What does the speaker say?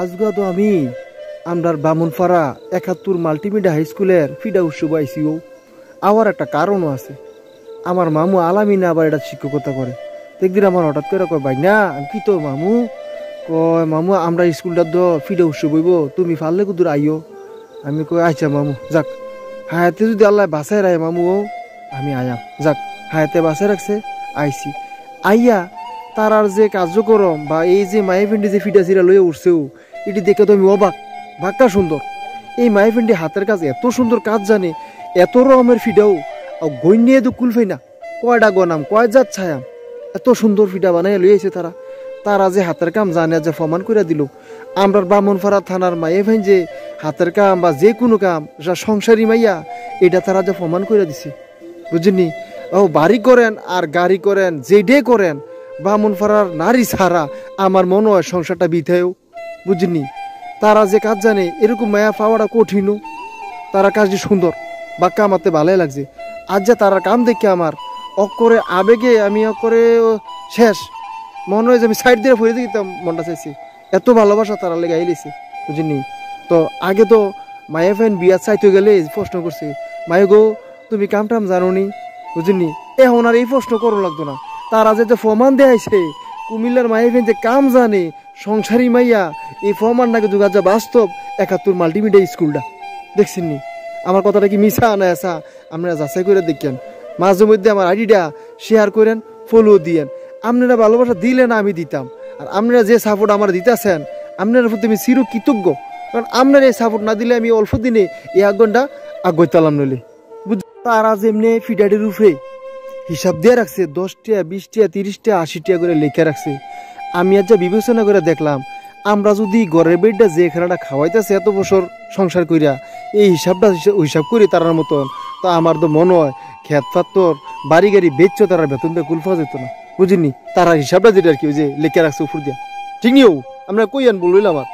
আজগা তো আমি আমরার বামুনপাড়া ৭১ মাল্টিমিডিয়া হাই স্কুলের ফিডা উৎসব আইসিও। আমার একটা কারণও আছে। আমার মামু আলামিনা আবার এটা শিক্ষকতা করে। একদিন আমার হঠাৎ করে কয় ভাই না আমি কি তো মামু কয় মামু আমরা স্কুলটার তো ফিডা উৎসব হইব, তুমি ফাললে কুদুর আইও। আমি কই আচ্ছা মামু যাক, হায়াতে যদি আল্লাহ বাসায় রায় মামু আমি আয়াম। যাক হায়াতে বাসায় রাখছে, আইসি আইয়া তারার যে কার্যক্রম বা এই যে মাইফিন্ডি যে ফিডা সিরা লইয়া উঠছেও এটি দেখে তো আমি অবাক, ভাগটা সুন্দর। এই মাইফিন্ডি হাতের কাজ এত সুন্দর কাজ জানে, এত রকমের ফিডাও গইনিয়ে তো কুলফাই না, কয়টা গনাম কয় জাত ছায়াম, এত সুন্দর ফিডা বানাই লইয়াছে তারা। তারা যে হাতের কাম জানে যে প্রমাণ করে দিল। আমরা বামুনপাড়া থানার মাইফাইন যে হাতের কাম বা যে কোনো কাম যা সংসারী মাইয়া এটা তারা যে প্রমাণ করে দিছে, বুঝলি? ও বাড়ি করেন আর গাড়ি করেন যেডে করেন, বামুনপাড়ার নারী ছাড়া আমার মনে হয় সংসারটা বিথায়ও, বুঝলি? তারা যে কাজ জানে এরকম মায়া পাওয়াটা কঠিনও। তারা কাজটি সুন্দর বা কামাতে ভালোই লাগছে। আজ যা তারা কাম দেখে আমার অকরে আবেগে আমি অকরে শেষ, মনে হয় যে আমি সাইড দিয়ে ফুরে দিতাম, মনটা চাইছি। এত ভালোবাসা তারা লেগে আইলেছে, বুঝলি? তো আগে তো মায়া ফ্যান বিয়া চাইতে গেলে প্রশ্ন করছে মায়ে গো তুমি কাম টাম জানো নি, বুঝলি? এখন আর এই প্রশ্ন করো লাগতো না। তারা যে প্রমাণ দেয়াইছে কুমিল্লার মায়া ফ্যান যে কাম জানে সংসারী মাইয়া, এই প্রমাণটাকে যোগা যা বাস্তব ৭১ মাল্টিমিডিয়া স্কুলটা দেখছেন নি? আমার কথাটা কি মিছা না আসা আপনারা যাচাই করে দেখেন। মাঝে মধ্যে আমার আইডিটা শেয়ার করেন, ফলো দিয়েন। আপনারা ভালোবাসা দিলেন আমি দিতাম, আর আপনারা যে সাপোর্ট আমার দিতেছেন আপনার প্রতি আমি চির কৃতজ্ঞ। কারণ আপনার এই সাপোর্ট না দিলে আমি অল্প দিনে এই ১ ঘন্টা আগাইতালাম নইলে, বুঝ। তারা যেমনি ফিডারির উপরে হিসাব দিয়ে রাখছে ১০ টাকা ২০ টাকা ৩০ টাকা ৮০ টাকা করে লেখা রাখছে। আমি আজ যা বিবেচনা করে দেখলাম, আমরা যদি ঘরের বেডটা যে খেলাটা খাওয়াইতেছে এত বছর সংসার করিয়া এই হিসাব করি তারার মতন, তো আমার তো মনে হয় খেত ফাত্তর বাড়ি গাড়ি বেচছো তারা বেতন দিয়ে কুলফা যেত না, বুঝিনি? তারা হিসাবটা যেটা আর কি ওই যে লেখা রাখছে উপর দিয়া, ঠিক নিও আমরা কই আন বললাম আমার